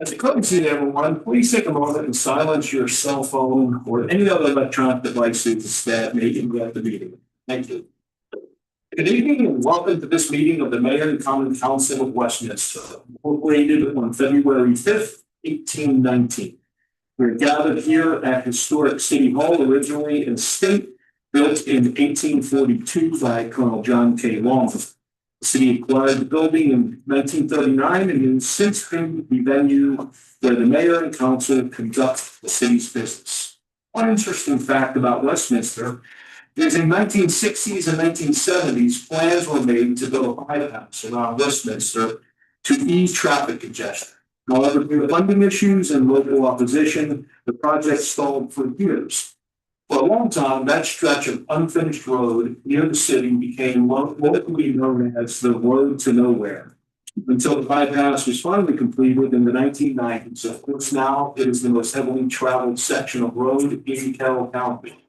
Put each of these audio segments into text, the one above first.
As a courtesy to everyone, please take a moment and silence your cell phone or any other electronic devices that may interrupt the meeting. Thank you. Good evening and welcome to this meeting of the Mayor and Common Council of Westminster, incorporated on February 5th, 1819. We're gathered here at historic City Hall, originally in state, built in 1842 by Colonel John K. Long. The city acquired the building in 1939 and has since been the venue where the mayor and council conduct the city's business. One interesting fact about Westminster is in 1960s and 1970s, plans were made to build a bypass around Westminster to ease traffic congestion. However, due to funding issues and local opposition, the project stalled for years. For a long time, that stretch of unfinished road near the city became locally known as the Road to Nowhere, until the bypass was finally completed in the 1990s. Of course, now it is the most heavily traveled section of road in Carroll County.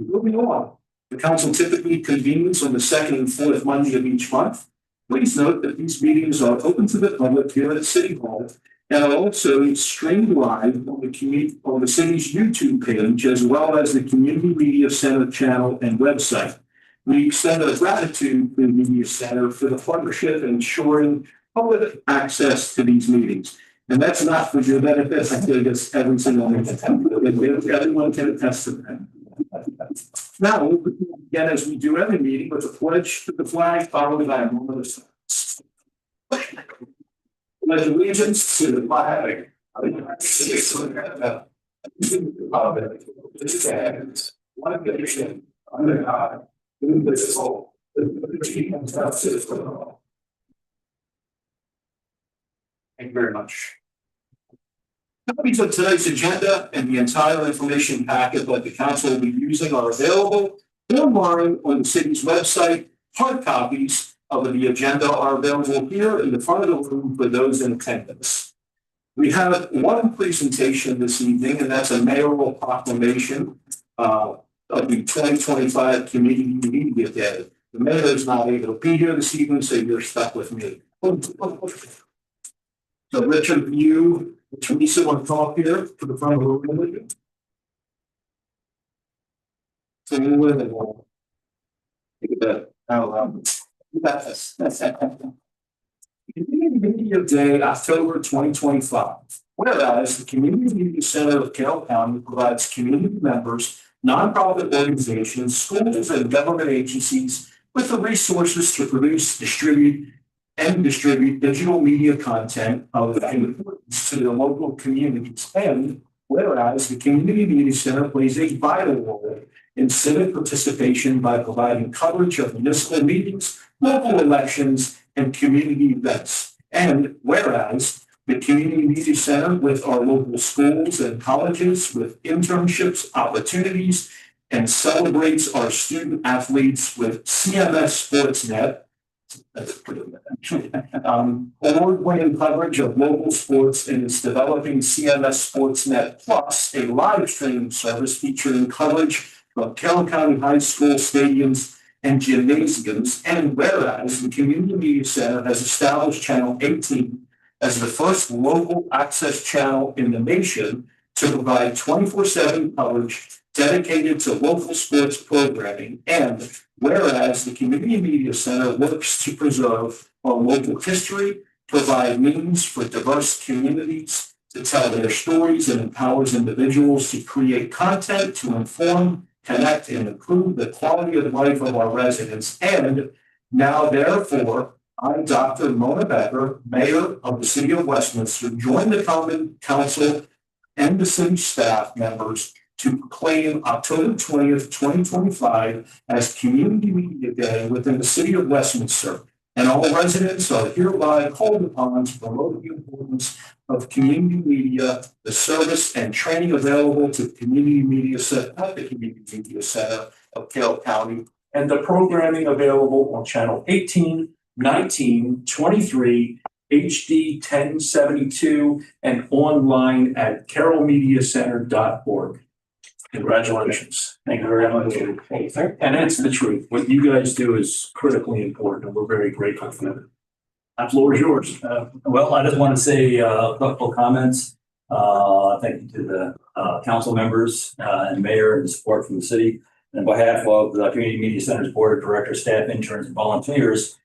Moving on, the council typically convenes on the second and fourth Monday of each month. Please note that these meetings are open to the public here at City Hall and are also streamed live on the city's YouTube page, as well as the Community Media Center channel and website. We extend our gratitude to the Media Center for the partnership in ensuring public access to these meetings. And that's not for your benefit. I think it's every single one. Everyone can attest to that. Now, we'll begin again, as we do every meeting, with a pledge to the flag, followed by a moment of silence. Pledge allegiance to the flag of the United States of America, one nation, under God, indivisible, with liberty and justice for all. Thank you very much. Copies of today's agenda and the entire information packet that the council will be using are available online on the city's website. Hard copies of the agenda are available here in the front of the room for those in attendance. We have one presentation this evening, and that's a mayoral proclamation of the 2025 Community Media Day. The mayor is not able to be here this evening, so you're stuck with me. So Richard, you, Teresa, want to come up here to the front of the room? So you live in one. Look at that. Out loud. That's Community Media Day, October 2025. Whereas the Community Media Center of Carroll County provides community members, nonprofit organizations, schools, and government agencies with the resources to produce, distribute digital media content of importance to their local communities. And whereas the Community Media Center plays a vital role in civic participation by providing coverage of municipal meetings, local elections, and community events. And whereas the Community Media Center, with our local schools and colleges, with internships, opportunities, and celebrates our student athletes with CMS Sportsnet, award-winning coverage of local sports, and is developing CMS Sportsnet Plus, a live streaming service featuring coverage of Carroll County High School stadiums and gymnasiums. And whereas the Community Media Center has established Channel 18 as the first local access channel in the nation to provide 24/7 coverage dedicated to local sports programming. And whereas the Community Media Center works to preserve our local history, provide means for diverse communities to tell their stories, and empowers individuals to create content to inform, connect, and improve the quality of life of our residents. And now, therefore, I, Dr. Mona Becker, Mayor of the City of Westminster, join the Common Council and the city staff members to proclaim October 20th, 2025 as Community Media Day within the City of Westminster. And all residents are hereby called upon to promote the importance of community media, the service and training available to the Community Media Center at the Community Media Center of Carroll County, and the programming available on Channel 18, 19, 23, HD 1072, and online at carrollmediacenter.org. Congratulations. Thank you very much. And that's the truth. What you guys do is critically important, and we're very grateful for that. The floor is yours. Well, I just want to say a couple of comments. Thank you to the council members and mayor and the support from the city. And on behalf of the Community Media Center's board of directors, staff, interns, and volunteers,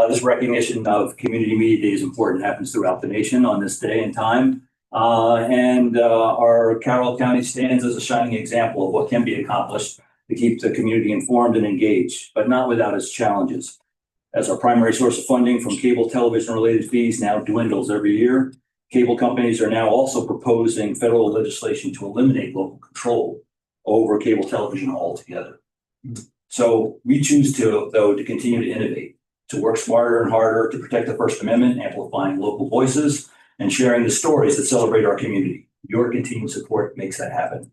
this recognition of Community Media Day is important. It happens throughout the nation on this day and time. Our Carroll County stands as a shining example of what can be accomplished to keep the community informed and engaged, but not without its challenges. As our primary source of funding from cable television related fees now dwindles every year, cable companies are now also proposing federal legislation to eliminate local control over cable television altogether. So we choose to continue to innovate, to work smarter and harder to protect the First Amendment, amplifying local voices and sharing the stories that celebrate our community. Your continued support makes that happen.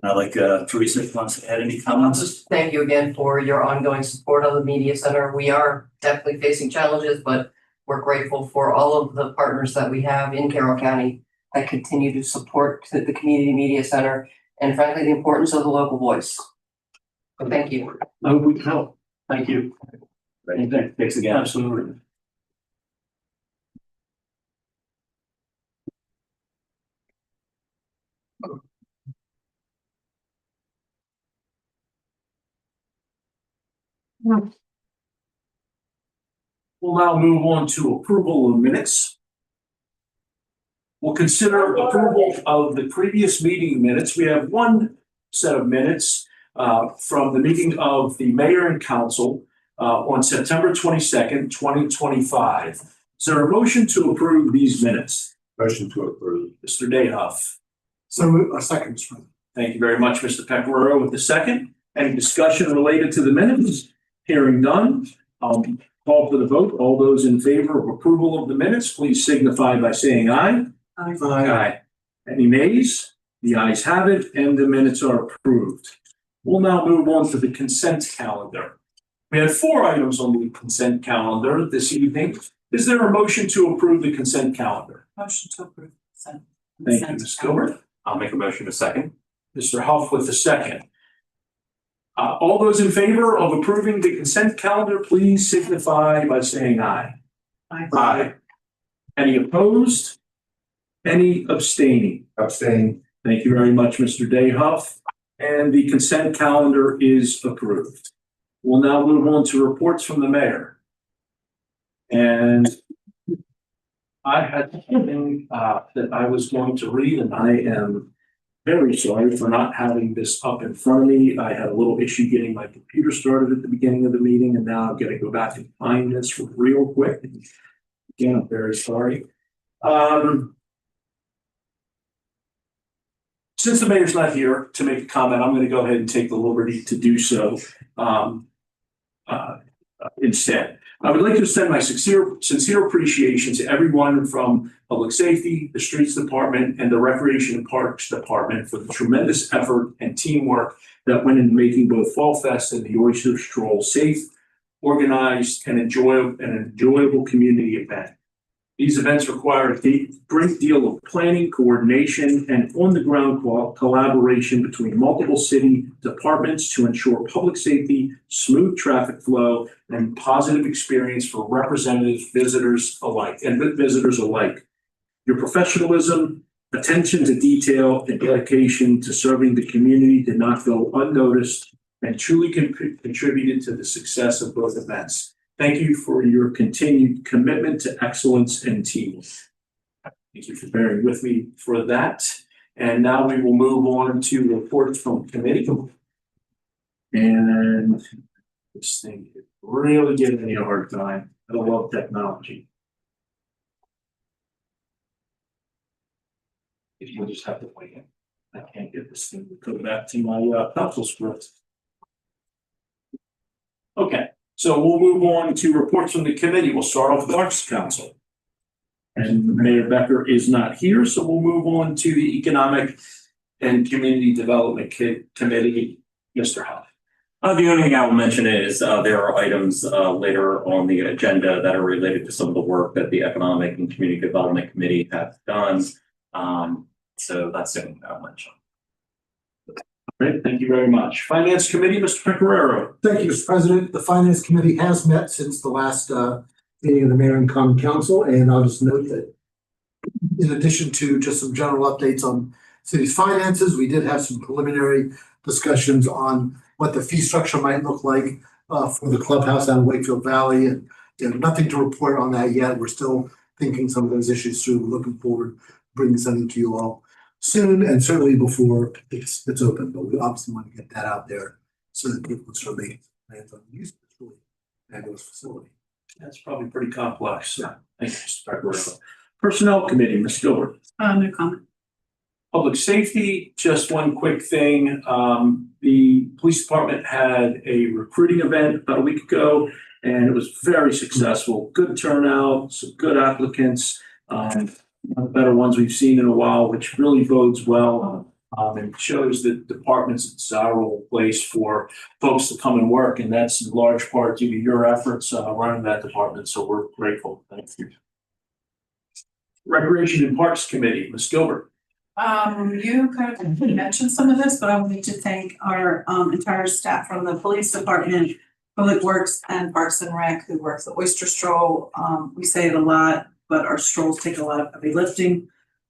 And I'd like Teresa, if you want to add any comments? Thank you again for your ongoing support on the Media Center. We are definitely facing challenges, but we're grateful for all of the partners that we have in Carroll County that continue to support the Community Media Center and frankly, the importance of the local voice. So thank you. No, we can help. Thank you. Thanks again. Absolutely. We'll now move on to approval of minutes. We'll consider approval of the previous meeting minutes. We have one set of minutes from the meeting of the mayor and council on September 22nd, 2025. Is there a motion to approve these minutes? Motion to approve. Mr. Dayhoff. So a second, Mr. President. Thank you very much, Mr. Pecoraro, with the second. Any discussion related to the minutes? Hearing none, I'll call for the vote. All those in favor of approval of the minutes, please signify by saying aye. Aye. Aye. Any nays? The ayes have it, and the minutes are approved. We'll now move on to the consent calendar. We have 4 items on the consent calendar this evening. Is there a motion to approve the consent calendar? Motion to approve. Thank you, Ms. Gilbert. I'll make a motion a second. Mr. Huff with the second. All those in favor of approving the consent calendar, please signify by saying aye. Aye. Aye. Any opposed? Any abstaining? Abstain. Thank you very much, Mr. Dayhoff. And the consent calendar is approved. We'll now move on to reports from the mayor. And I had something that I was going to read, and I am very sorry for not having this up in front of me. I had a little issue getting my computer started at the beginning of the meeting, and now I'm going to go back and find this real quick. Again, I'm very sorry. Since the mayor's not here to make a comment, I'm going to go ahead and take the liberty to do so instead. I would like to extend my sincere appreciation to everyone from Public Safety, the Streets Department, and the Recreation and Parks Department for the tremendous effort and teamwork that went into making both Fall Fest and the Oyster Stroll safe, organized, and an enjoyable community event. These events require a great deal of planning, coordination, and on-the-ground collaboration between multiple city departments to ensure public safety, smooth traffic flow, and positive experience for representatives, visitors alike. Your professionalism, attention to detail, and dedication to serving the community did not go unnoticed and truly contributed to the success of both events. Thank you for your continued commitment to excellence and teamwork. Thank you for bearing with me for that. And now we will move on to reports from committee. And this thing is really giving me a hard time. I love technology. If you'll just have to wait in. I can't get this thing to go back to my pencil script. Okay. So we'll move on to reports from the committee. We'll start off with Arts Council. And Mayor Becker is not here, so we'll move on to the Economic and Community Development Committee. Mr. Huff. The only thing I will mention is there are items later on the agenda that are related to some of the work that the Economic and Community Development Committee have done. So that's the only thing I'll mention. Great, thank you very much. Finance Committee, Mr. Pecoraro. Thank you, Mr. President. The Finance Committee has met since the last meeting of the Mayor and Common Council, and I'll just note that in addition to just some general updates on city's finances, we did have some preliminary discussions on what the fee structure might look like for the clubhouse out in Wakefield Valley, and nothing to report on that yet. We're still thinking some of those issues through. We're looking forward to bringing something to you all soon, and certainly before it's open. But we obviously want to get that out there so that people can start making plans on use of this really fabulous facility. That's probably pretty complex. Yeah. Thank you, Mr. Pecoraro. Personnel Committee, Ms. Gilbert. No comment. Public Safety, just one quick thing. The police department had a recruiting event about a week ago, and it was very successful. Good turnout, some good applicants, one of the better ones we've seen in a while, which really bodes well. And shows that department's a desirable place for folks to come and work, and that's in large part due to your efforts running that department. So we're grateful. Thank you. Recreation and Parks Committee, Ms. Gilbert. You kind of mentioned some of this, but I wanted to thank our entire staff from the police department, Public Works, and Parks and Rec who works the oyster stroll. We say it a lot, but our strolls take a lot of heavy lifting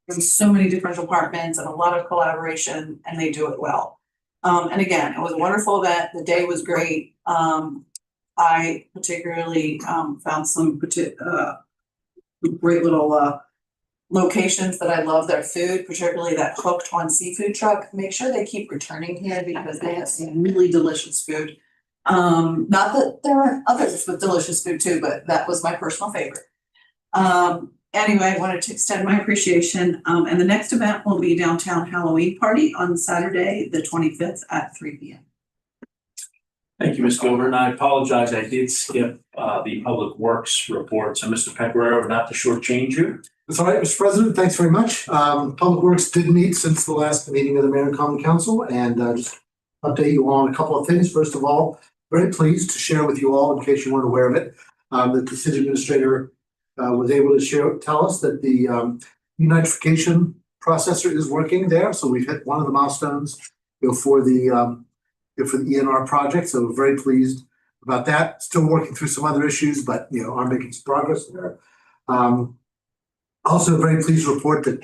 from so many different departments and a lot of collaboration, and they do it well. And again, it was a wonderful event. The day was great. I particularly found some great little locations that I love their food, particularly that Hooked on Seafood truck. Make sure they keep returning here because they have some really delicious food. Not that there aren't others with delicious food too, but that was my personal favorite. Anyway, I wanted to extend my appreciation. And the next event will be downtown Halloween party on Saturday, the 25th at 3 p.m. Thank you, Ms. Gilbert. And I apologize, I did skip the Public Works report. So Mr. Pecoraro, not to shortchange you. That's all right, Mr. President. Thanks very much. Public Works did meet since the last meeting of the Mayor and Common Council, and just update you on a couple of things. First of all, very pleased to share with you all, in case you weren't aware of it, that the city administrator was able to tell us that the unification processor is working there. So we've hit one of the milestones for the ENR project. So we're very pleased about that. Still working through some other issues, but are making some progress there. Also very pleased to report that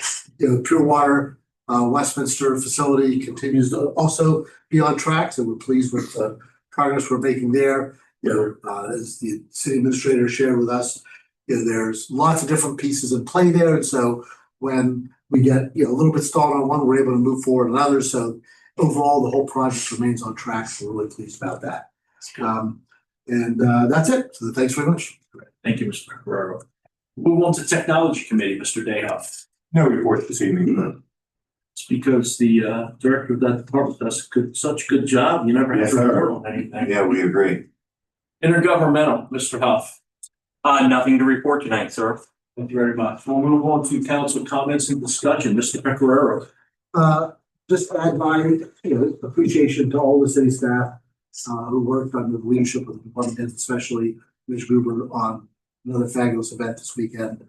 Pure Water Westminster facility continues to also be on track. So we're pleased with the progress we're making there. As the city administrator shared with us, there's lots of different pieces in play there. And so when we get a little bit stalled on one, we're able to move forward on others. So overall, the whole project remains on track. So we're really pleased about that. That's it. So thanks very much. Thank you, Mr. Pecoraro. Move on to Technology Committee, Mr. Dayhoff. No report this evening. It's because the director of that department does such a good job. You never have to report on anything. Yeah, we agree. Intergovernmental, Mr. Huff. Nothing to report tonight, sir. Thank you very much. We'll move on to council comments and discussion. Mr. Pecoraro. Just add my appreciation to all the city staff who worked under the leadership of the department heads, especially Ms. Gruber, on another fabulous event this weekend.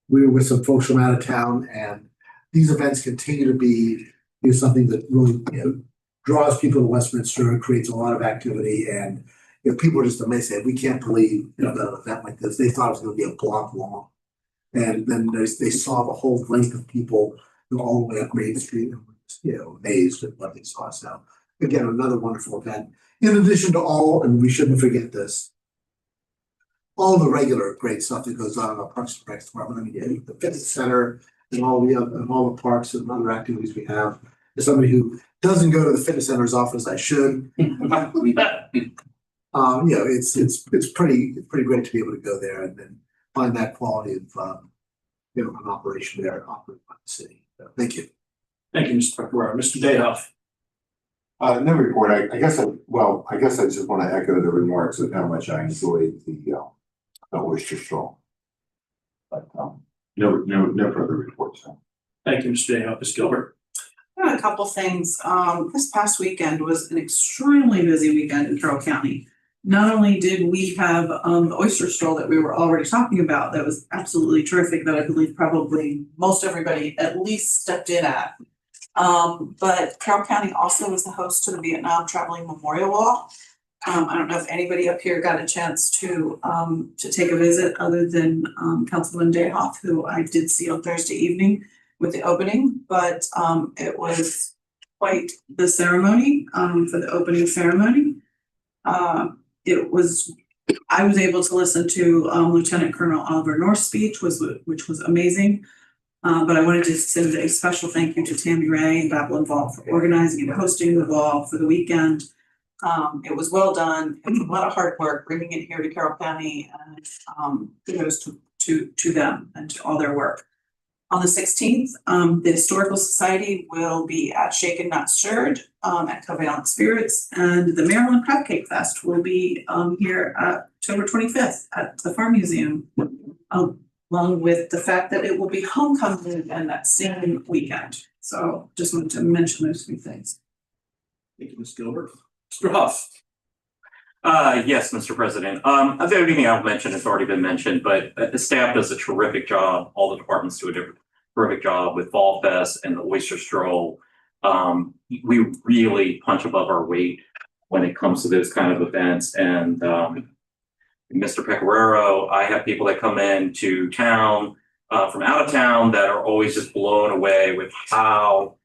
We were with some folks from out of town, and these events continue to be something that really draws people to Westminster, creates a lot of activity, and people are just amazed. We can't believe that an event like this. They thought it was going to be a block long, and then they saw the whole length of people all the way up Main Street, and were amazed at what they saw. So again, another wonderful event. In addition to all, and we shouldn't forget this, all the regular great stuff that goes on in our Parks and Rec department. I mean, the fitness center and all the parks and other activities we have. As somebody who doesn't go to the fitness center as often as I should, it's pretty great to be able to go there and then find that quality of an operation there operated by the city. So, thank you. Thank you, Mr. Pecoraro. Mr. Dayhoff. No report. I guess I just want to echo the remarks of how much I enjoyed the oyster stroll. But no further reports. Thank you, Mr. Dayhoff. Ms. Gilbert. A couple things. This past weekend was an extremely busy weekend in Carroll County. Not only did we have the oyster stroll that we were already talking about, that was absolutely terrific, that I believe probably most everybody at least stepped in at. But Carroll County also was the host to the Vietnam Traveling Memorial Walk. I don't know if anybody up here got a chance to take a visit other than Councilman Dayhoff, who I did see on Thursday evening with the opening, but it was quite the ceremony for the opening ceremony. I was able to listen to Lieutenant Colonel Oliver North's speech, which was amazing. But I wanted to send a special thank you to Tammy Ray and Babylon Vault for organizing and hosting the ball for the weekend. It was well done. It was a lot of hard work bringing it here to Carroll County, and kudos to them and to all their work. On the 16th, the Historical Society will be at Shaken Not Stirred at Covalent Spirits, and the Maryland Crab Cake Fest will be here October 25th at the Farm Museum, along with the fact that it will be homecoming and that same weekend. So just wanted to mention those three things. Thank you, Ms. Gilbert. Mr. Huff. Yes, Mr. President. The only thing I'll mention has already been mentioned, but the staff does a terrific job. All the departments do a terrific job with Fall Fest and the Oyster Stroll. We really punch above our weight when it comes to those kind of events. And Mr. Pecoraro, I have people that come in to town from out of town that are always just blown away with how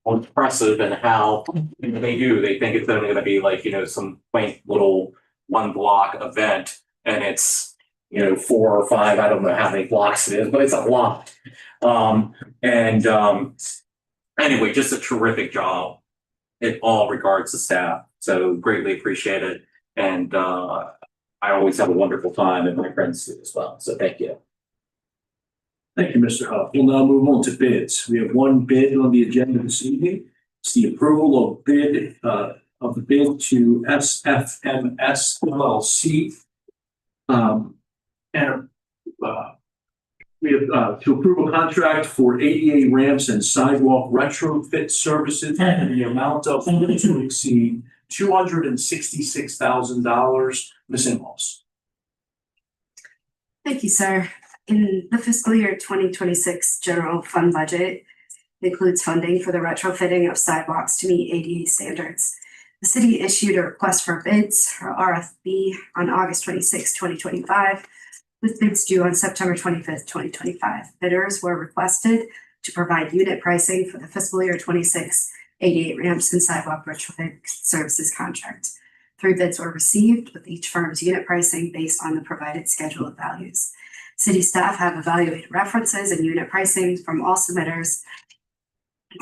impressive and how they do. They think it's only going to be like, some quaint little one block event, and it's, 4 or 5, I don't know how many blocks it is, but it's a lot. Anyway, just a terrific job in all regards to staff. So greatly appreciate it. And I always have a wonderful time, and my friends do as well. So thank you. Thank you, Mr. Huff. We'll now move on to bids. We have one bid on the agenda this evening. It's the approval of the bid to SFMS LLC. We have to approve a contract for ADA ramps and sidewalk retrofit services in the amount of to exceed $266,000. Ms. Ingalls. Thank you, sir. In the fiscal year 2026 general fund budget includes funding for the retrofitting of sidewalks to meet ADA standards. The city issued a request for bids, or RFB, on August 26, 2025, with bids due on September 25th, 2025. Bidders were requested to provide unit pricing for the fiscal year 26 ADA ramps and sidewalk retrofit services contract. 3 bids were received, with each firm's unit pricing based on the provided schedule of values. City staff have evaluated references and unit pricing from all submitters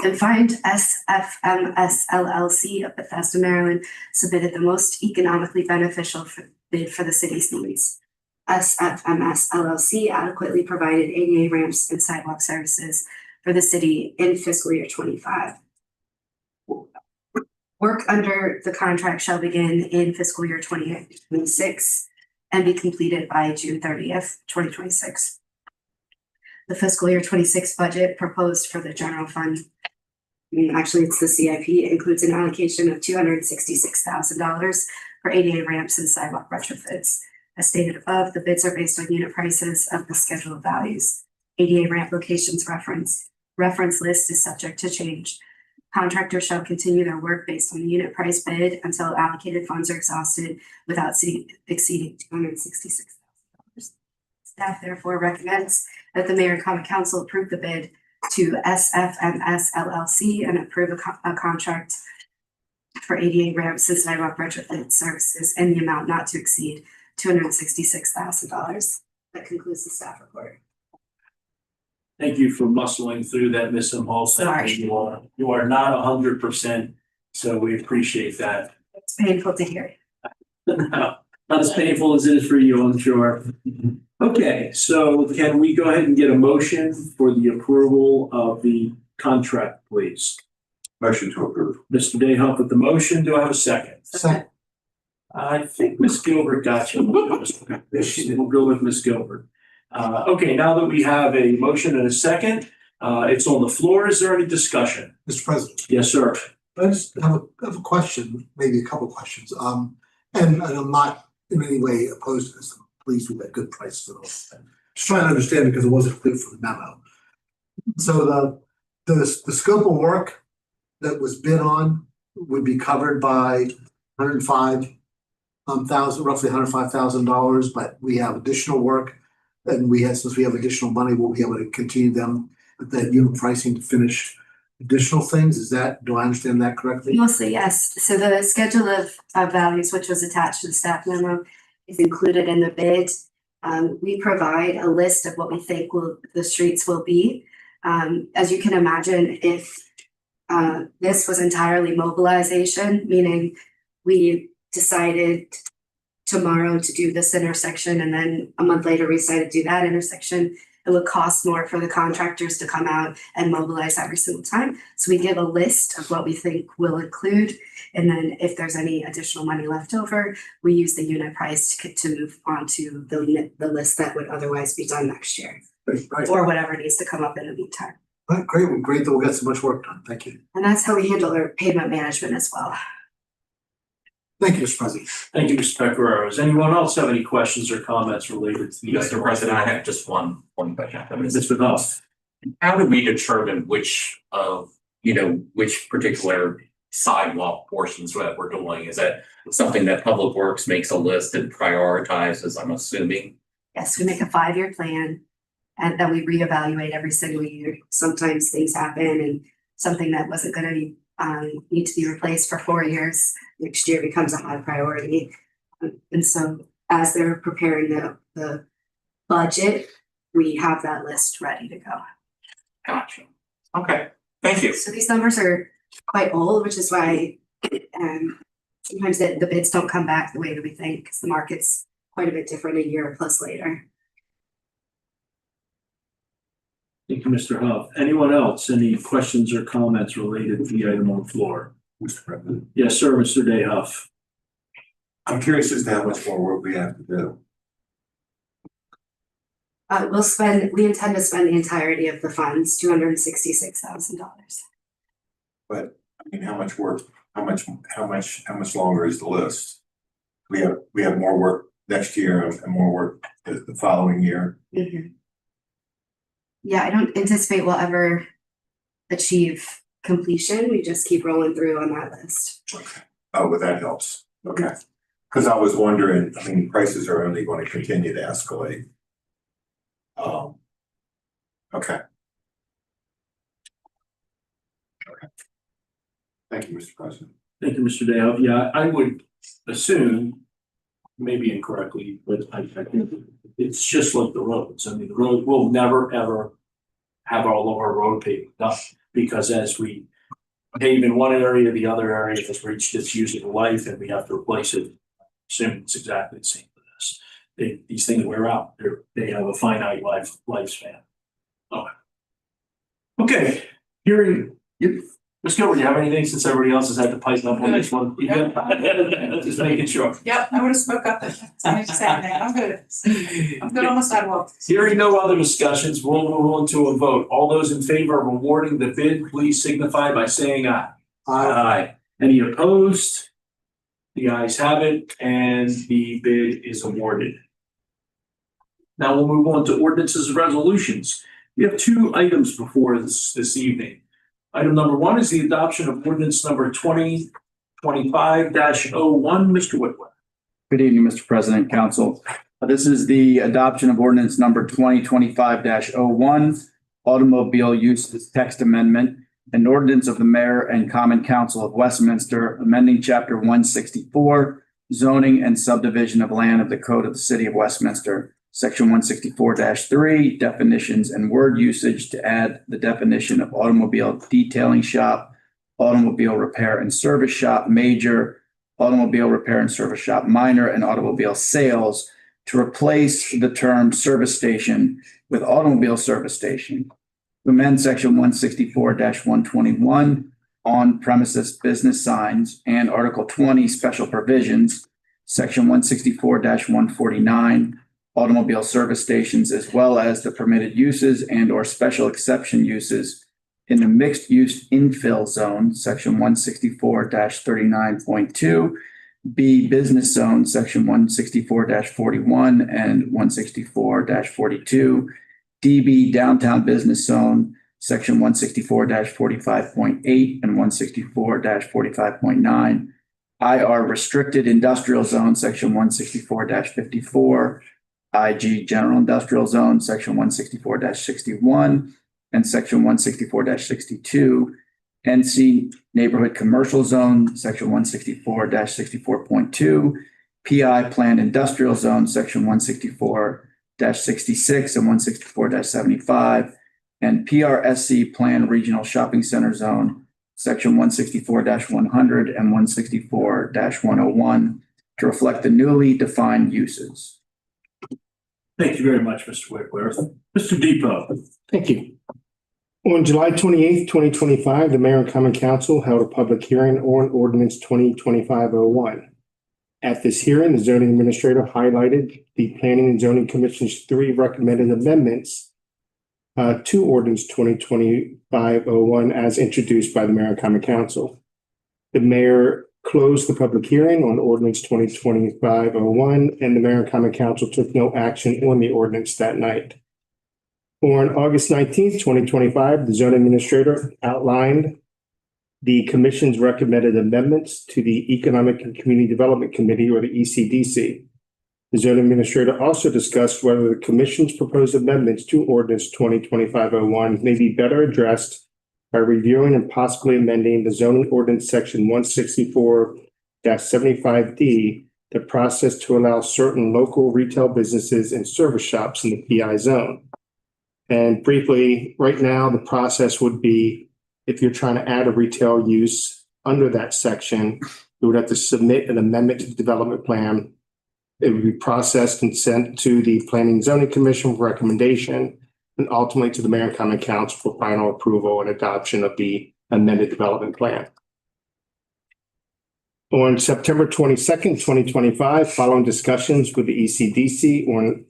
and find SFMS LLC of Bethesda, Maryland submitted the most economically beneficial bid for the city's needs. SFMS LLC adequately provided ADA ramps and sidewalk services for the city in fiscal year 25. Work under the contract shall begin in fiscal year 2026 and be completed by June 30th, 2026. The fiscal year 26 budget proposed for the general fund, actually it's the CIP, includes an allocation of $266,000 for ADA ramps and sidewalk retrofits. As stated above, the bids are based on unit prices of the schedule of values. ADA ramp locations reference list is subject to change. Contractors shall continue their work based on the unit price bid until allocated funds are exhausted without exceeding $266,000. Staff therefore recommends that the mayor and common council approve the bid to SFMS LLC and approve a contract for ADA ramps and sidewalk retrofit services in the amount not to exceed $266,000. That concludes the staff report. Thank you for muscling through that, Ms. Ingalls. Sorry. You are not 100%, so we appreciate that. It's painful to hear. Not as painful as it is for you, I'm sure. Okay, so can we go ahead and get a motion for the approval of the contract, please? Motion to approve. Mr. Dayhoff with the motion. Do I have a second? Second. I think Ms. Gilbert got you. We'll go with Ms. Gilbert. Okay, now that we have a motion and a second, it's on the floor. Is there any discussion? Mr. President, Yes, sir. I just have a question, maybe a couple questions. And I'm not in any way opposed to this. I'm pleased with that good prices and all. Just trying to understand because it wasn't clear from the memo. So the scope of work that was bid on would be covered by roughly $105,000, but we have additional work. And since we have additional money, we'll be able to continue them at that unit pricing to finish additional things. Do I understand that correctly? Mostly, yes. So the schedule of values, which was attached to the staff memo, is included in the bid. We provide a list of what we think the streets will be. As you can imagine, if this was entirely mobilization, meaning we decided tomorrow to do this intersection and then a month later we decided to do that intersection, it would cost more for the contractors to come out and mobilize every single time. So we give a list of what we think will include. And then if there's any additional money left over, we use the unit price to move on to the list that would otherwise be done next year. Right. Or whatever needs to come up in the meantime. Right, great. Well, great that we'll get so much work done. Thank you. And that's how we handle our pavement management as well. Thank you, Mr. President. Thank you, Mr. Pecoraro. Does anyone else have any questions or comments related to the? Mr. President, I have just one question. Mr. Huff. How do we determine which particular sidewalk portions that we're doing? Is that something that Public Works makes a list and prioritizes, I'm assuming? Yes, we make a 5-year plan and then we reevaluate every single year. Sometimes things happen and something that wasn't going to need to be replaced for 4 years, next year becomes a high priority. And so as they're preparing the budget, we have that list ready to go. Gotcha. Okay, thank you. So these numbers are quite old, which is why sometimes the bids don't come back the way that we think, because the market's quite a bit different a year plus later. Thank you, Mr. Huff. Anyone else? Any questions or comments related to the item on the floor? Mr. President, Yes, sir, Mr. Dayhuff. I'm curious as to how much more work we have to do. We intend to spend the entirety of the funds, $266,000. But I mean, how much work, how much longer is the list? We have more work next year and more work the following year. Mm-hmm. Yeah, I don't anticipate we'll ever achieve completion. We just keep rolling through on that list. Okay. Oh, but that helps. Okay. Because I was wondering, I mean, prices are only going to continue to escalate. Okay. Okay. Thank you, Mr. President. Thank you, Mr. Dayhuff. Yeah, I would assume, maybe incorrectly, but I think it's just like the roads. I mean, the road will never, ever have all of our road paving done, because as we pave in one area, the other area has reached its useful life and we have to replace it. Assume it's exactly the same for this. These things wear out. They have a finite lifespan. Okay, hearing, Ms. Gilbert, do you have anything, since everybody else has had to pipe up on this one? You good? Just making sure. Yep, I would have spoke up if somebody said that. I'm good. I'm good on the sidewalk. Hearing no other discussions, we'll move on to a vote. All those in favor of awarding the bid, please signify by saying aye. Aye. Any opposed? The ayes have it, and the bid is awarded. Now we'll move on to ordinances and resolutions. We have 2 items before us this evening. Item number 1 is the adoption of ordinance number 2025-01. Mr. Whitworth. Good evening, Mr. President, Council. This is the adoption of ordinance number 2025-01, automobile uses text amendment, an ordinance of the Mayor and Common Council of Westminster, amending Chapter 164, zoning and subdivision of land of the Code of the City of Westminster, Section 164-3, definitions and word usage to add the definition of automobile detailing shop, automobile repair and service shop major, automobile repair and service shop minor, and automobile sales, to replace the term service station with automobile service station. To amend Section 164-121 on premises business signs and Article 20 special provisions, Section 164-149 automobile service stations, as well as the permitted uses and or special exception uses in the mixed use infill zone, Section 164-39.2, B business zone, Section 164-41 and 164-42, DB downtown business zone, section 164-45.8 and 164-45.9. IR restricted industrial zone, section 164-54. IG general industrial zone, section 164-61 and section 164-62. NC neighborhood commercial zone, section 164-64.2. PI planned industrial zone, section 164-66 and 164-75. And PRSC planned regional shopping center zone, section 164-100 and 164-101 to reflect the newly defined uses. Thank you very much, Mr. Whitworth. Mr. Depot. Thank you. On July 28th, 2025, the Mayor and Common Council held a public hearing on Ordinance 2025-01. At this hearing, the zoning administrator highlighted the Planning and Zoning Commission's 3 recommended amendments to Ordinance 2025-01 as introduced by the Mayor and Common Council. The mayor closed the public hearing on Ordinance 2025-01, and the Mayor and Common Council took no action on the ordinance that night. On August 19th, 2025, the zoning administrator outlined the commission's recommended amendments to the Economic and Community Development Committee, or the ECDC. The zoning administrator also discussed whether the commission's proposed amendments to Ordinance 2025-01 may be better addressed by reviewing and possibly amending the zoning ordinance section 164-75D, the process to allow certain local retail businesses and service shops in the PI zone. And briefly, right now, the process would be, if you're trying to add a retail use under that section, you would have to submit an amendment to the development plan. It would be processed and sent to the Planning and Zoning Commission for recommendation, and ultimately to the Mayor and Common Council for final approval and adoption of the amended development plan. On September 22nd, 2025, following discussions with the ECDC on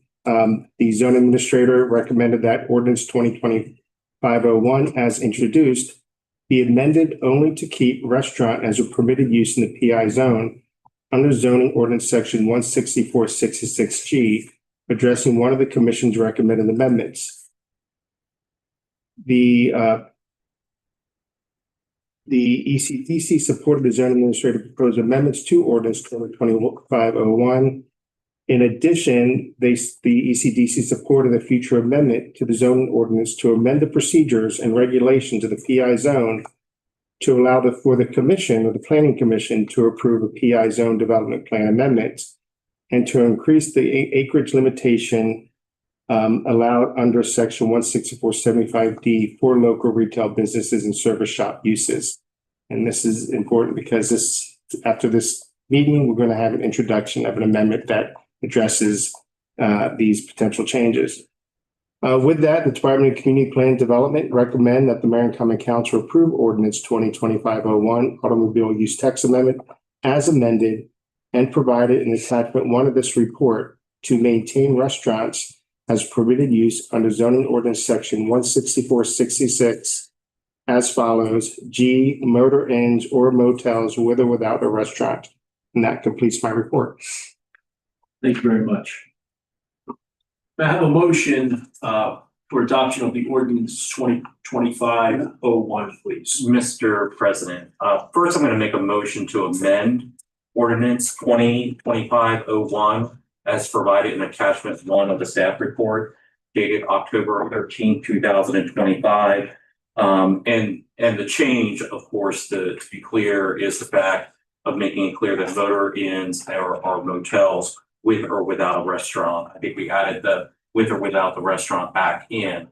the zoning administrator recommended that Ordinance 2025-01 as introduced be amended only to keep restaurant as a permitted use in the PI zone under zoning ordinance section 164-66G, addressing one of the commission's recommended amendments. The ECDC supported the zoning administrator proposed amendments to Ordinance 2025-01. In addition, the ECDC supported a future amendment to the zoning ordinance to amend the procedures and regulations of the PI zone to allow for the commission or the planning commission to approve a PI zone development plan amendment and to increase the acreage limitation allowed under section 164-75D for local retail businesses and service shop uses. And this is important because after this meeting, we're going to have an introduction of an amendment that addresses these potential changes. With that, the Department of Community Plan Development recommend that the Mayor and Common Council approve Ordinance 2025-01 Automobile Use Text Amendment as amended and provided in attachment 1 of this report to maintain restaurants as permitted use under zoning ordinance section 164-66 as follows: G, motor inns or motels with or without a restaurant. And that completes my report. Thank you very much. May I have a motion for adoption of the ordinance 2025-01, please? Mr. President, first I'm going to make a motion to amend Ordinance 2025-01 as provided in attachment 1 of the staff report dated October 13, 2025. And the change, of course, to be clear, is the fact of making it clear that motor inns are motels with or without a restaurant. I think we added the with or without the restaurant back in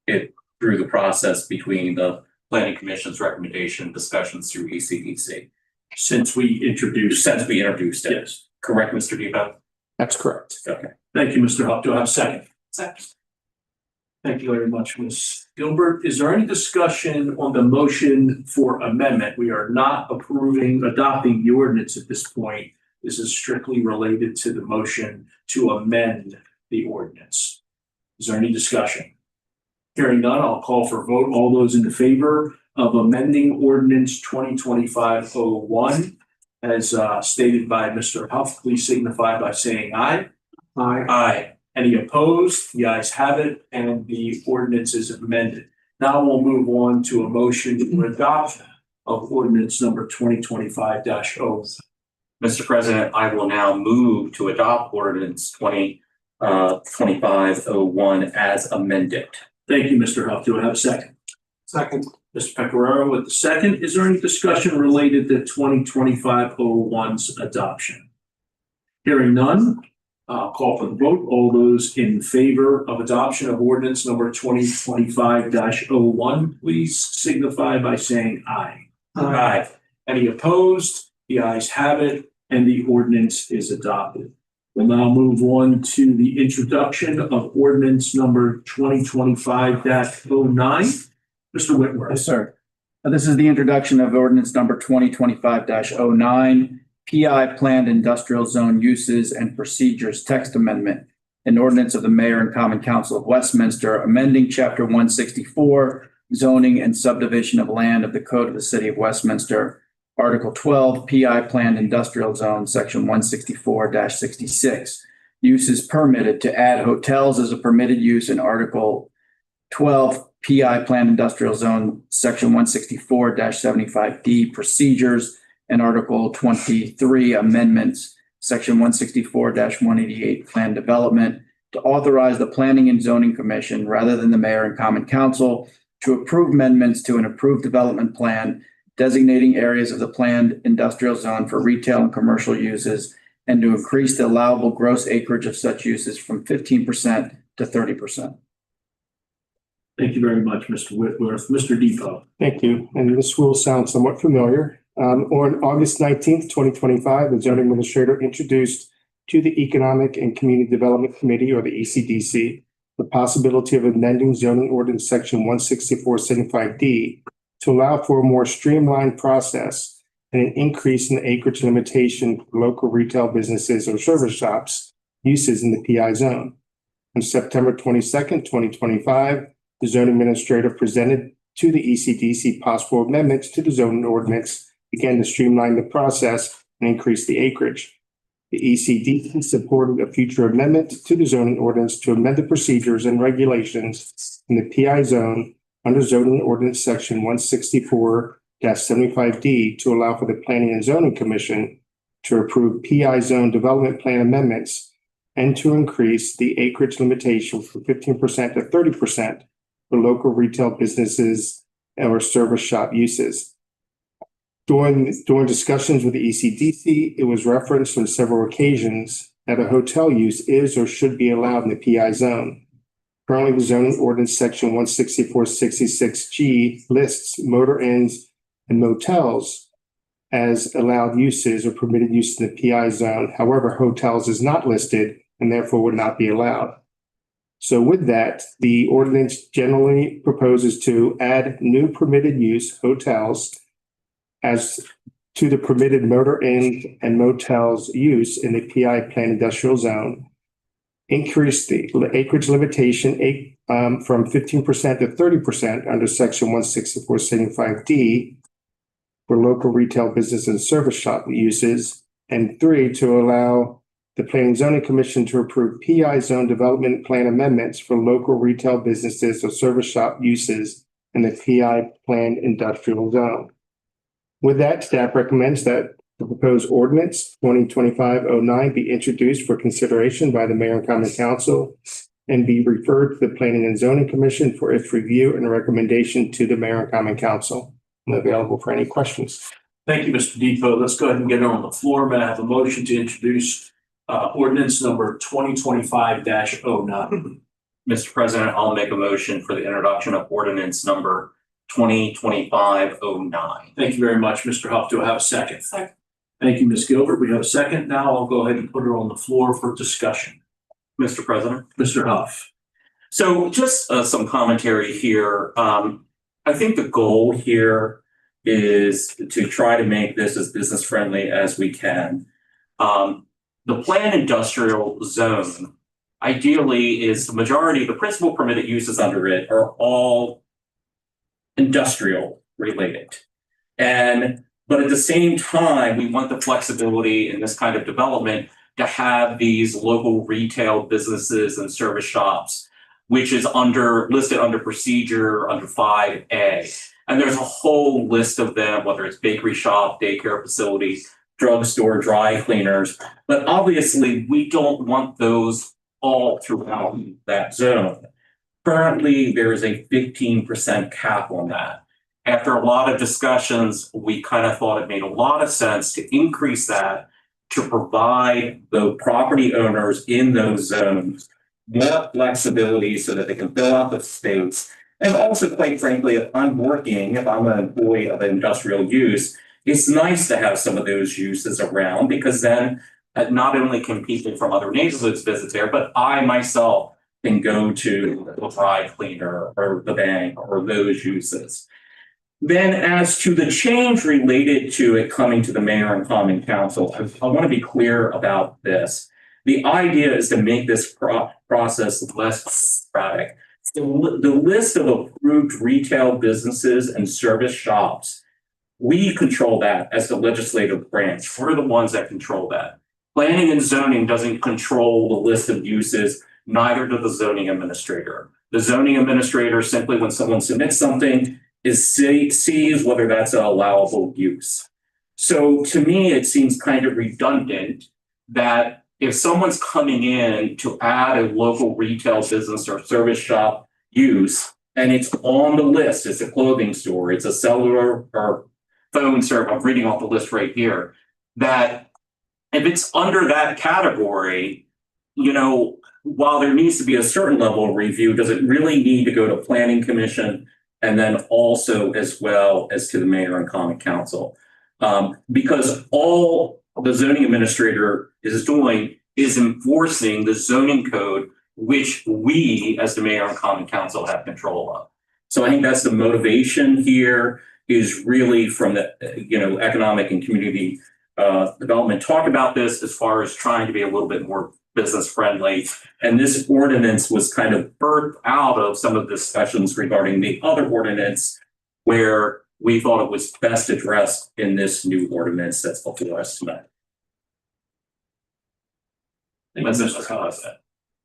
it through the process between the Planning Commission's recommendation discussions through ECDC. Since we introduced it. Yes. Correct, Mr. Depot? That's correct. Okay. Thank you, Mr. Huff. Do I have a second? Second. Thank you very much, Ms. Gilbert. Is there any discussion on the motion for amendment? We are not adopting the ordinance at this point. This is strictly related to the motion to amend the ordinance. Is there any discussion? Hearing none, I'll call for a vote. All those in favor of amending ordinance 2025-01 as stated by Mr. Huff, please signify by saying aye. Aye. Aye. Any opposed? The ayes have it, and the ordinance is amended. Now we'll move on to a motion to adopt of ordinance number 2025-0. Mr. President, I will now move to adopt ordinance 2501 as amended. Thank you, Mr. Huff. Do I have a second? Second. Mr. Pecoraro with the second. Is there any discussion related to 2025-01's adoption? Hearing none, call for the vote. All those in favor of adoption of ordinance number 2025-01, please signify by saying aye. Aye. Any opposed? The ayes have it, and the ordinance is adopted. We'll now move on to the introduction of ordinance number 2025-09. Mr. Whitworth. Yes, sir. This is the introduction of ordinance number 2025-09, PI Planned Industrial Zone Uses and Procedures Text Amendment, an ordinance of the Mayor and Common Council of Westminster, amending Chapter 164, Zoning and Subdivision of Land of the Code of the City of Westminster, Article 12, PI Planned Industrial Zone, Section 164-66, uses permitted to add hotels as a permitted use in Article 12, PI Planned Industrial Zone, Section 164-75D, procedures, and Article 23, amendments, Section 164-188, plan development, to authorize the Planning and Zoning Commission, rather than the Mayor and Common Council, to approve amendments to an approved development plan designating areas of the planned industrial zone for retail and commercial uses, and to increase the allowable gross acreage of such uses from 15% to 30%. Thank you very much, Mr. Whitworth. Mr. Depot. Thank you. And this will sound somewhat familiar. On August 19th, 2025, the zoning administrator introduced to the Economic and Community Development Committee, or the ECDC, the possibility of amending zoning ordinance section 164-75D to allow for a more streamlined process and an increase in the acreage limitation for local retail businesses or service shops uses in the PI zone. On September 22nd, 2025, the zoning administrator presented to the ECDC possible amendments to the zoning ordinance, again to streamline the process and increase the acreage. The ECDC supported a future amendment to the zoning ordinance to amend the procedures and regulations in the PI zone under zoning ordinance section 164-75D to allow for the Planning and Zoning Commission to approve PI zone development plan amendments and to increase the acreage limitation from 15% to 30% for local retail businesses or service shop uses. During discussions with the ECDC, it was referenced on several occasions that a hotel use is or should be allowed in the PI zone. Currently, the zoning ordinance section 164-66G lists motor inns and motels as allowed uses or permitted use in the PI zone. However, hotels is not listed and therefore would not be allowed. So with that, the ordinance generally proposes to add new permitted use hotels as to the permitted motor inn and motels use in the PI planned industrial zone, increase the acreage limitation from 15% to 30% under section 164-75D for local retail business and service shop uses, and 3, to allow the Planning and Zoning Commission to approve PI zone development plan amendments for local retail businesses or service shop uses in the PI planned industrial zone. With that, staff recommends that the proposed ordinance 2025-09 be introduced for consideration by the Mayor and Common Council and be referred to the Planning and Zoning Commission for its review and recommendation to the Mayor and Common Council. I'm available for any questions. Thank you, Mr. Depot. Let's go ahead and get it on the floor. May I have a motion to introduce ordinance number 2025-09? Mr. President, I'll make a motion for the introduction of ordinance number 2025-09. Thank you very much, Mr. Huff. Do I have a second? Second. Thank you, Ms. Gilbert. We have a second. Now I'll go ahead and put her on the floor for discussion. Mr. President. Mr. Huff. So just some commentary here. I think the goal here is to try to make this as business friendly as we can. The planned industrial zone ideally is the majority, the principal permitted uses under it are all industrial related. But at the same time, we want the flexibility in this kind of development to have these local retail businesses and service shops which is listed under procedure under 5A. And there's a whole list of them, whether it's bakery shop, daycare facility, drugstore, dry cleaners. But obviously, we don't want those all throughout that zone. Currently, there is a 15% cap on that. After a lot of discussions, we kind of thought it made a lot of sense to increase that to provide the property owners in those zones more flexibility so that they can fill out the space. And also, quite frankly, if I'm an employee of industrial use, it's nice to have some of those uses around, because then not only can people from other neighborhoods visit there, but I myself can go to the dry cleaner or the bank or those uses. Then as to the change related to it coming to the mayor and common council, I want to be clear about this. The idea is to make this process less bureaucratic. The list of approved retail businesses and service shops, we control that as the legislative branch. We're the ones that control that. Planning and zoning doesn't control the list of uses, neither does the zoning administrator. The zoning administrator simply, when someone submits something, sees whether that's an allowable use. So to me, it seems kind of redundant that if someone's coming in to add a local retail business or service shop use, and it's on the list, it's a clothing store, it's a cellular or phone service, I'm reading off the list right here, that if it's under that category, while there needs to be a certain level of review, does it really need to go to planning commission and then also as well as to the mayor and common council? Because all the zoning administrator is doing is enforcing the zoning code, which we as the mayor and common council have control of. So I think that's the motivation here, is really from the economic and community development talk about this as far as trying to be a little bit more business friendly. And this ordinance was kind of birthed out of some of the discussions regarding the other ordinance, where we thought it was best addressed in this new ordinance that's before us tonight. Thank you, Mr. Haas.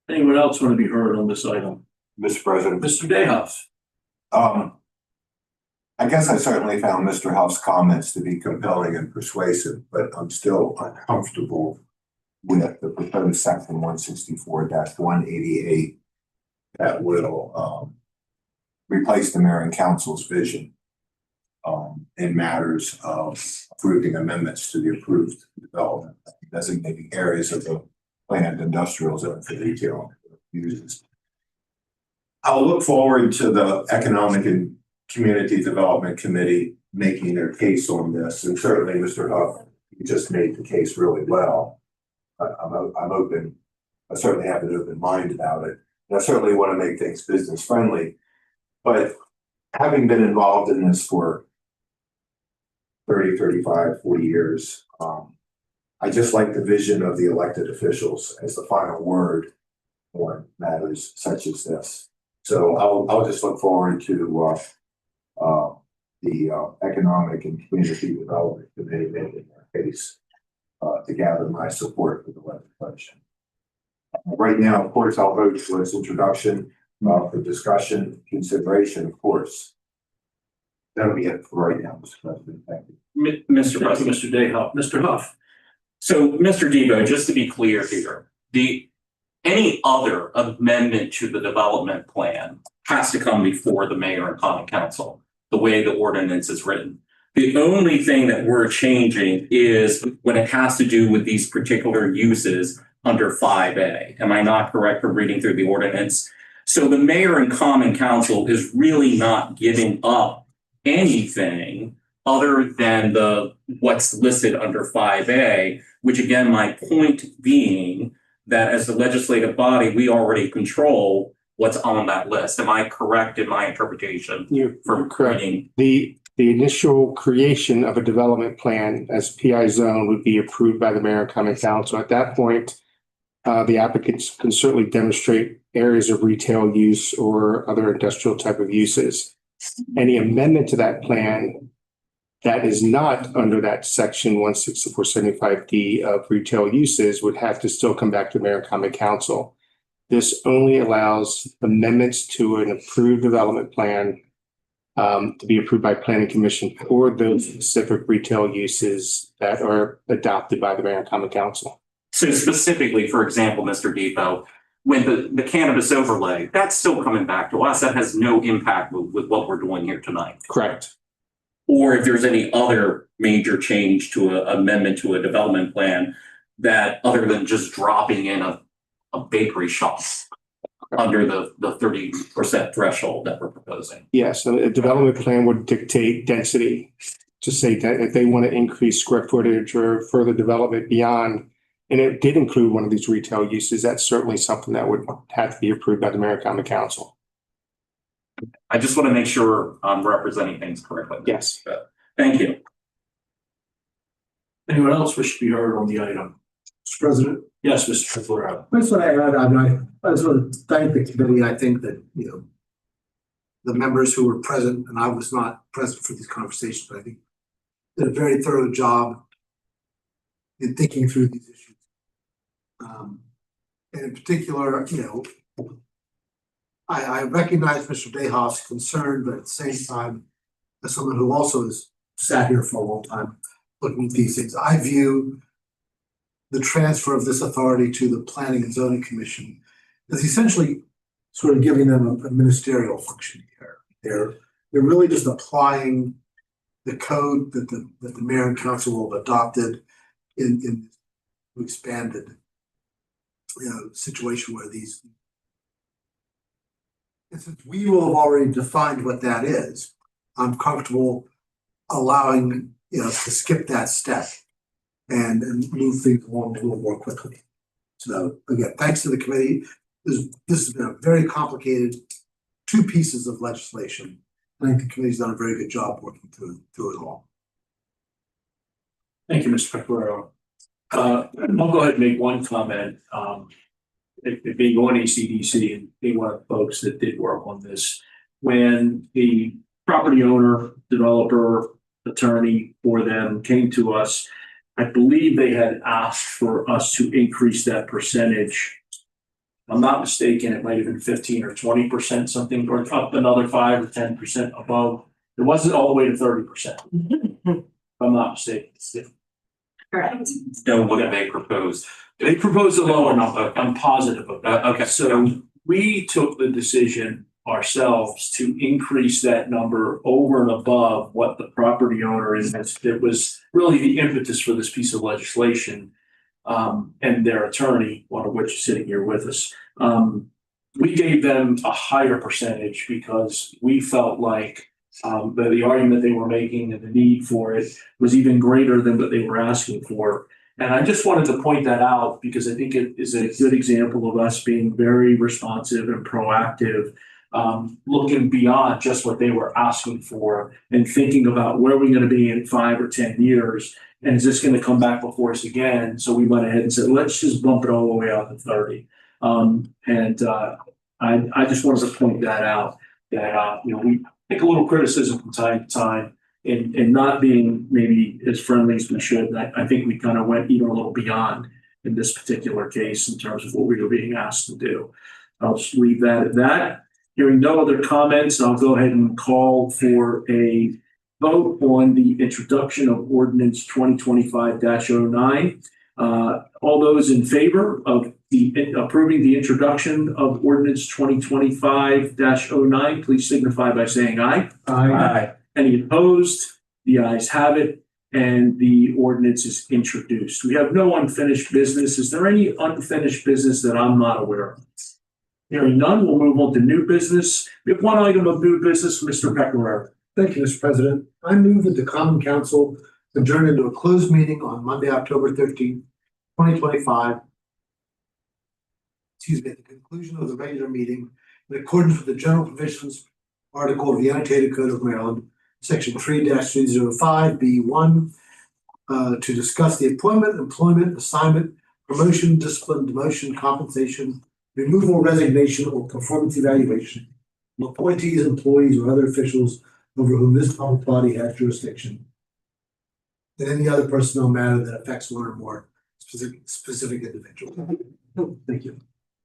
Anyone else want to be heard on this item? Mr. President. Mr. Dayhoff. I guess I certainly found Mr. Huff's comments to be compelling and persuasive, but I'm still uncomfortable with the proposed section 164-188 that will replace the mayor and council's vision in matters of approving amendments to the approved development, designating areas of the planned industrial zone for retail uses. I'll look forward to the Economic and Community Development Committee making their case on this, and certainly Mr. Huff, you just made the case really well. I'm open. I certainly have an open mind about it, and I certainly want to make things business friendly. But having been involved in this for 30, 35, 40 years, I just like the vision of the elected officials as the final word on matters such as this. So I'll just look forward to the Economic and Community Development Committee making their case to gather my support for the legislation. Right now, of course, I'll vote for its introduction for discussion, consideration, of course. That'll be it for right now, Mr. President. Thank you. Mr. President. Mr. Dayhoff. Mr. Huff. So, Mr. Debo, just to be clear here, any other amendment to the development plan has to come before the mayor and common council, the way the ordinance is written. The only thing that we're changing is when it has to do with these particular uses under 5A. Am I not correct for reading through the ordinance? So the mayor and common council is really not giving up anything other than what's listed under 5A, which again, my point being that as the legislative body, we already control what's on that list. Am I correct in my interpretation? You're for correct. Creating? The initial creation of a development plan as PI zone would be approved by the mayor and common council. At that point, the applicants can certainly demonstrate areas of retail use or other industrial type of uses. Any amendment to that plan that is not under that section 16475D of retail uses would have to still come back to mayor and common council. This only allows amendments to an approved development plan to be approved by planning commission for those specific retail uses that are adopted by the mayor and common council. So specifically, for example, Mr. Depot, when the cannabis overlay, that's still coming back to us. That has no impact with what we're doing here tonight. Correct. Or if there's any other major change to a amendment to a development plan that other than just dropping in a bakery shop under the 30% threshold that we're proposing. Yeah, so a development plan would dictate density to say that if they want to increase square footage or further development beyond, and it did include one of these retail uses, that's certainly something that would have to be approved by the mayor and common council. I just want to make sure I'm representing things correctly. Yes. Thank you. Anyone else wish to be heard on the item? Mr. President, Yes, Mr. Ferraro. that's what I had. I just want to thank the committee. I think that, the members who were present, and I was not present for these conversations, but I think did a very thorough job in thinking through these issues. And in particular, I recognize Mr. Dayhoff's concern, but at the same time, as someone who also has sat here for a long time looking at these things, I view the transfer of this authority to the Planning and Zoning Commission is essentially sort of giving them a ministerial function here. They're really just applying the code that the mayor and council will have adopted in expanded situation where these. And since we will have already defined what that is, I'm comfortable allowing to skip that step and move things along a little more quickly. So again, thanks to the committee. This has been a very complicated two pieces of legislation. I think the committee's done a very good job working through it all. Thank you, Mr. Ferraro. I'll go ahead and make one comment. It being on ACDC and being one of the folks that did work on this, when the property owner, developer, attorney for them came to us, I believe they had asked for us to increase that percentage. If I'm not mistaken, it might have been 15 or 20%, something, or up another 5 or 10% above. It wasn't all the way to 30%. If I'm not mistaken. Correct. No, what did they propose? They proposed a lower number. I'm positive of that. Okay. So we took the decision ourselves to increase that number over and above what the property owner is. It was really the impetus for this piece of legislation. And their attorney, one of which is sitting here with us. We gave them a higher percentage because we felt like the argument they were making and the need for it was even greater than what they were asking for. And I just wanted to point that out because I think it is a good example of us being very responsive and proactive, looking beyond just what they were asking for and thinking about where we're going to be in 5 or 10 years. And is this going to come back before us again? So we went ahead and said, let's just bump it all the way out to 30. I just wanted to point that out that, we take a little criticism from time to time in not being maybe as friendly as we should. And I think we kind of went even a little beyond in this particular case in terms of what we were being asked to do. I'll just leave that at that. Hearing no other comments, I'll go ahead and call for a vote on the introduction of ordinance 2025-09. All those in favor of approving the introduction of ordinance 2025-09, please signify by saying aye. Aye. Any opposed? The ayes have it, and the ordinance is introduced. We have no unfinished business. Is there any unfinished business that I'm not aware of? Hearing none, we'll move on to new business. We have one item of new business, Mr. Pecoraro. Thank you, Mr. President. I move that the Common Council adjourn into a closed meeting on Monday, October 13th, 2025. At the conclusion of the regular meeting in accordance with the general provisions article of the Annotated Code of Maryland, section 3-305B1, to discuss the appointment, employment, assignment, promotion, discipline, demotion, compensation, removal, resignation, or performance evaluation of appointees, employees, or other officials over whom this public body has jurisdiction, and any other personnel matter that affects one or more specific individual. Thank you.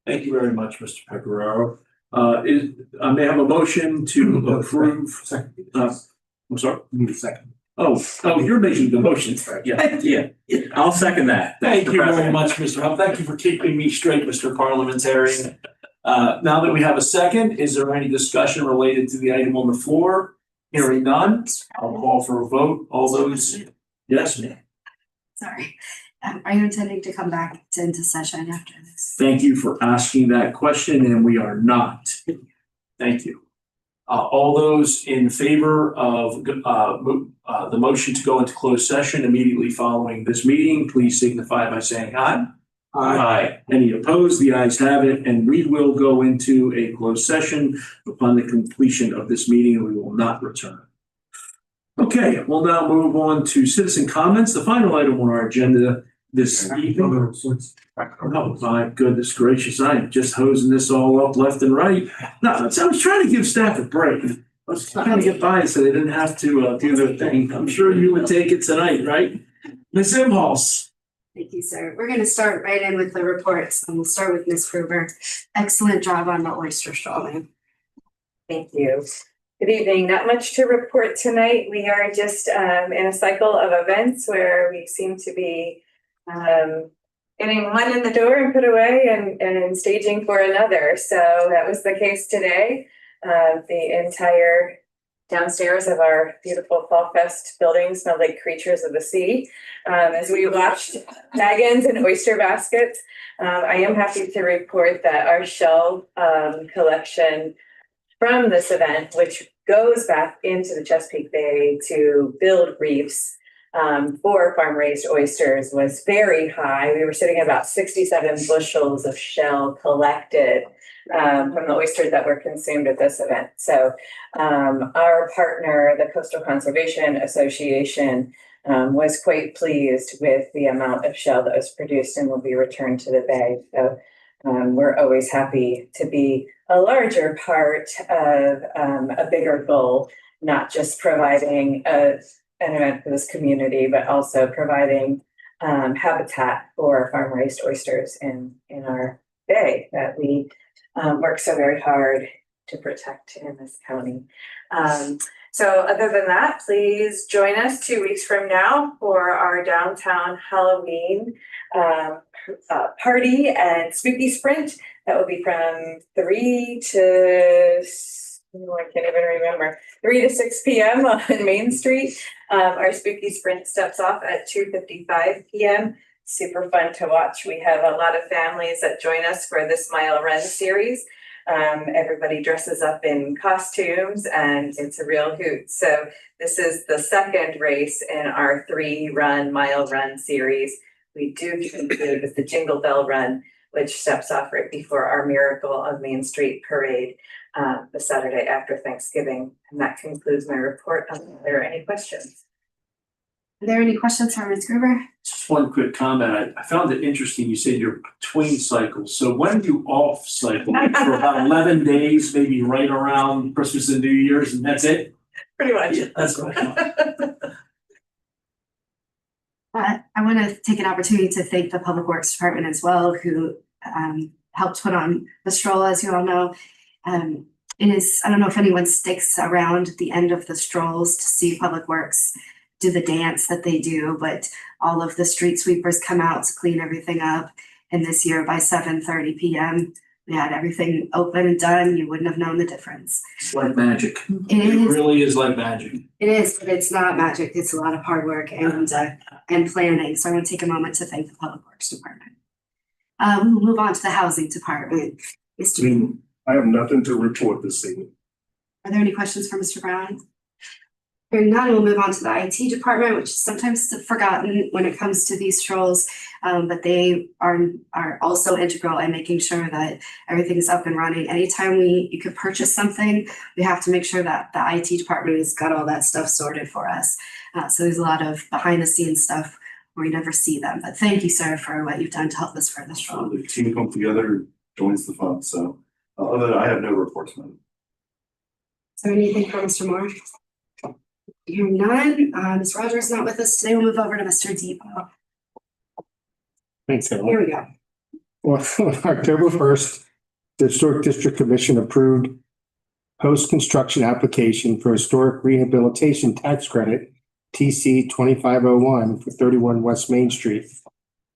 Thank you very much, Mr. Pecoraro. I may have a motion to approve. I'm sorry. Need a second. Oh, you're making the motion. Yeah. I'll second that. Thank Mr. you very President. much, Mr. Hub. Thank you for keeping me straight, Mr. Parliamentarian. Now that we have a second, is there any discussion related to the item on the floor? Hearing none, I'll call for a vote. All those, yes, ma'am. Sorry. Are you intending to come back into session after this? Thank you for asking that question, and we are not. Thank you. All those in favor of the motion to go into closed session immediately following this meeting, please signify by saying aye. Aye. Any opposed? The ayes have it, and we will go into a closed session upon the completion of this meeting, and we will not return. Okay, we'll now move on to citizen comments, the final item on our agenda this evening. Oh, my goodness gracious, I am just hosing this all up left and right. No, I was trying to give staff a break. I was trying to get by so they didn't have to do their thing. I'm sure you would take it tonight, right? Ms. Imhoff. Thank you, sir. We're gonna start right in with the reports, and we'll start with Ms. Gruber. Excellent job on the oyster straw, ma'am. Thank you. Good evening. Not much to report tonight. We are just in a cycle of events where we seem to be getting one in the door and put away and staging for another. So that was the case today. The entire downstairs of our beautiful Fall Fest building smelled like creatures of the sea as we watched dragons and oyster baskets. I am happy to report that our shell collection from this event, which goes back into the Chesapeake Bay to build reefs for farm-raised oysters, was very high. We were sitting at about 67 bushels of shell collected from the oysters that were consumed at this event. So our partner, the Coastal Conservation Association, was quite pleased with the amount of shell that was produced and will be returned to the bay. So we're always happy to be a larger part of a bigger goal, not just providing an event for this community, but also providing habitat for farm-raised oysters in our bay that we work so very hard to protect in this county. So other than that, please join us 2 weeks from now for our downtown Halloween party and spooky sprint. That will be from 3 to, I can't even remember, 3 to 6 p.m. on Main Street. Our spooky sprint steps off at 2:55 p.m. Super fun to watch. We have a lot of families that join us for this mile run series. Everybody dresses up in costumes and it's a real hoot. So this is the second race in our 3-run mile run series. We do conclude with the Jingle Bell Run, which steps off right before our Miracle on Main Street parade the Saturday after Thanksgiving. And that concludes my report. Are there any questions? Are there any questions for Ms. Gruber? Just one quick comment. I found it interesting. You said you're between cycles. So when do you off cycle? For about 11 days, maybe right around Christmas and New Year's, and that's it? Pretty much. Yeah, that's what I thought. I want to take an opportunity to thank the Public Works Department as well, who helped put on the stroll, as you all know. It is, I don't know if anyone sticks around at the end of the strolls to see Public Works do the dance that they do, but all of the street sweepers come out to clean everything up. And this year by 7:30 p.m., we had everything open and done. You wouldn't have known the difference. It's like magic. It is. Really is like magic. It is, but it's not magic. It's a lot of hard work and planning. So I want to take a moment to thank the Public Works Department. We'll move on to the Housing Department. Mr. I have nothing to report this evening. Are there any questions for Mr. Brown? Hearing none, we'll move on to the IT department, which is sometimes forgotten when it comes to these strolls, but they are also integral in making sure that everything is up and running. Anytime you could purchase something, we have to make sure that the IT department has got all that stuff sorted for us. So there's a lot of behind the scenes stuff where we never see them. But thank you, sir, for what you've done to help us further stroll. The team come together, joins the fun, so other than I have no reports, man. Is there anything for Mr. Moore? Hearing none, Ms. Rogers is not with us today. We'll move over to Mr. Depot. Thanks, Ellen. Here we go. On October 1st, the Historic District Commission approved post-construction application for historic rehabilitation tax credit, TC 2501 for 31 West Main Street.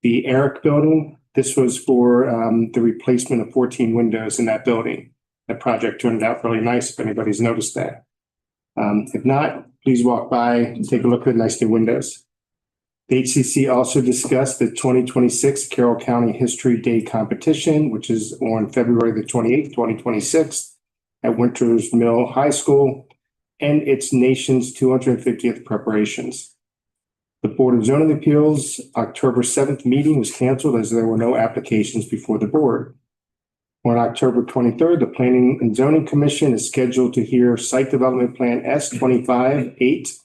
The Eric Building, this was for the replacement of 14 windows in that building. That project turned out really nice, if anybody's noticed that. If not, please walk by and take a look at the nice new windows. The HCC also discussed the 2026 Carroll County History Day competition, which is on February the 28th, 2026 at Winters Mill High School, and its nation's 250th preparations. The Board of Zoning Appeals October 7th meeting was canceled as there were no applications before the board. On October 23rd, the Planning and Zoning Commission is scheduled to hear Site Development Plan S25-8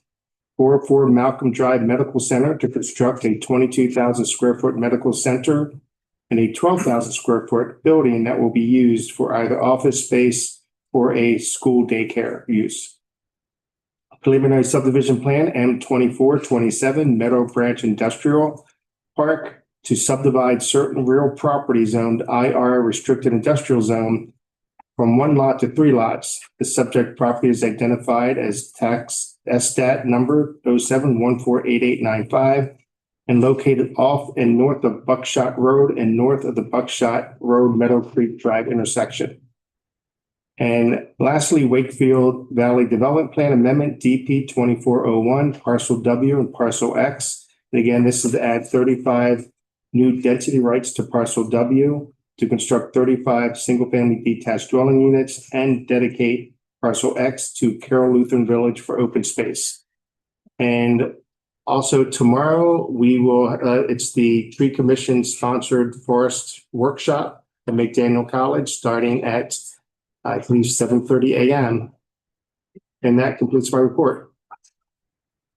404 Malcolm Drive Medical Center to construct a 22,000 square foot medical center and a 12,000 square foot building that will be used for either office space or a school daycare use. Preliminary subdivision plan M2427 Meadow Branch Industrial Park to subdivide certain real property zoned IR restricted industrial zone from 1 lot to 3 lots. The subject property is identified as tax SStat number 07148895 and located off and north of Buckshot Road and north of the Buckshot Road Meadow Creek Drive intersection. And lastly, Wakefield Valley Development Plan Amendment DP 2401, Parcel W and Parcel X. And again, this is to add 35 new density rights to Parcel W to construct 35 single-family detached dwelling units and dedicate Parcel X to Carroll Lutheran Village for open space. And also tomorrow, we will, it's the Tree Commission sponsored forest workshop at McDaniel College starting at I believe 7:30 a.m. And that completes my report.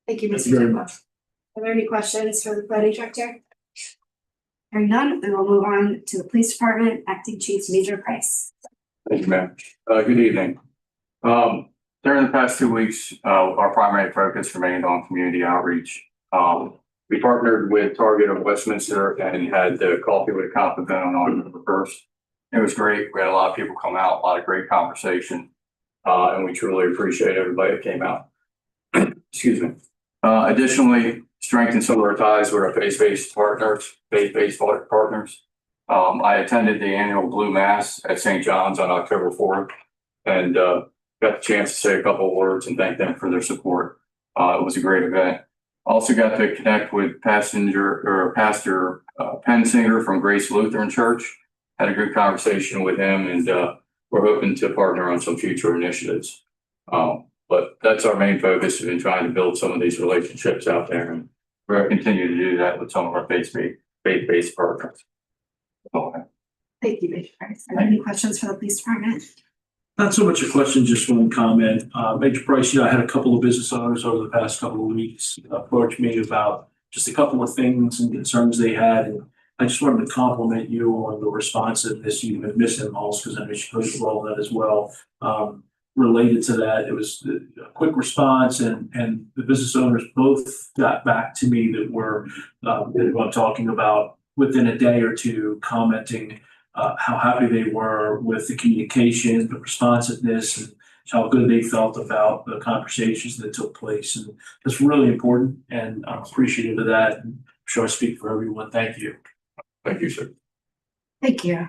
Thank you, Thank Mr. you very Chairman. much. Are there any questions for the planning director? Hearing none, we will move on to the police department, acting chief Major Price. Thank you, ma'am. Good evening. During the past 2 weeks, our primary focus remained on community outreach. We partnered with Target of Westminster and had the Coffee with a Cop event on October 1st. It was great. We had a lot of people come out, a lot of great conversation, and we truly appreciate everybody that came out. Excuse me. Additionally, strengthen some of our ties with our faith-based partners. I attended the annual Blue Mass at St. John's on October 4th and got the chance to say a couple of words and thank them for their support. It was a great event. Also got to connect with Pastor Pensinger from Grace Lutheran Church. Had a good conversation with him, and we're hoping to partner on some future initiatives. But that's our main focus in trying to build some of these relationships out there, and we're going to continue to do that with some of our faith-based partners. Thank you, Major Price. Are there any questions for the police department? Not so much a question, just one comment. Major Price, I had a couple of business owners over the past couple of weeks approach me about just a couple of things and concerns they had. And I just wanted to compliment you on the responsiveness you've been missing most, because I know she put you all that as well. Related to that, it was a quick response, and the business owners both got back to me that were that I'm talking about within a day or two, commenting how happy they were with the communication, the responsiveness, and how good they felt about the conversations that took place. And that's really important, and I'm appreciative of that. And I'm sure I speak for everyone. Thank you. Thank you, sir. Thank you.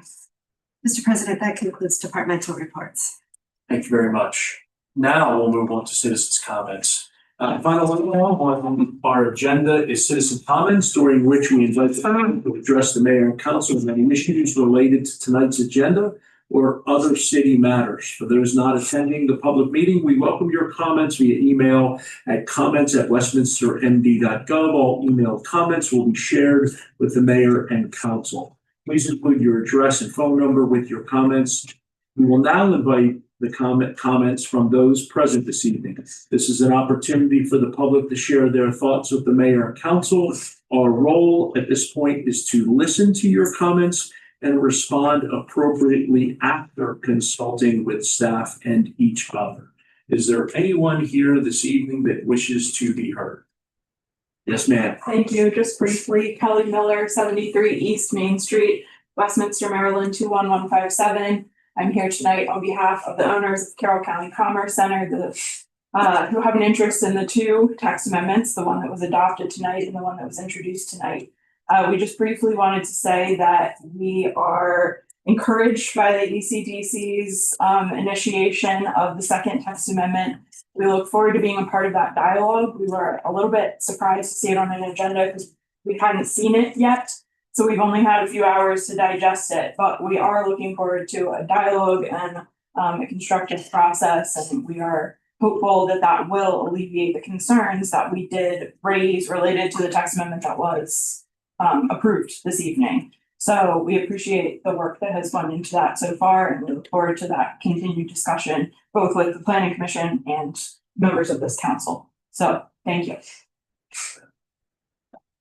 Mr. President, that concludes departmental reports. Thank you very much. Now we'll move on to citizens' comments. Final item on our agenda is citizen comments, during which we invite them to address the mayor and council on any issues related to tonight's agenda or other city matters. For those not attending the public meeting, we welcome your comments via email at comments@westminstermd.gov. All emailed comments will be shared with the mayor and council. Please include your address and phone number with your comments. We will now invite the comments from those present this evening. This is an opportunity for the public to share their thoughts with the mayor and council. Our role at this point is to listen to your comments and respond appropriately after consulting with staff and each other. Is there anyone here this evening that wishes to be heard? Yes, ma'am. Thank you. Just briefly, Kelly Miller, 73 East Main Street. Westminster, Maryland 21157. I'm here tonight on behalf of the owners of Carroll County Commerce Center, who have an interest in the two text amendments, the one that was adopted tonight and the one that was introduced tonight. We just briefly wanted to say that we are encouraged by the ECDC's initiation of the second text amendment. We look forward to being a part of that dialogue. We were a little bit surprised to see it on an agenda because we hadn't seen it yet. So we've only had a few hours to digest it, but we are looking forward to a dialogue and a constructive process. And we are hopeful that that will alleviate the concerns that we did raise related to the text amendment that was approved this evening. So we appreciate the work that has gone into that so far and look forward to that continued discussion, both with the Planning Commission and members of this council. So thank you.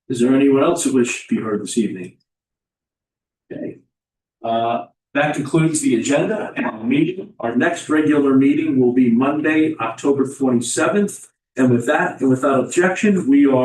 Is there anyone else who wishes to be heard this evening? Okay. That concludes the agenda and our meeting. Our next regular meeting will be Monday, October 27th. And with that, and without objection, we are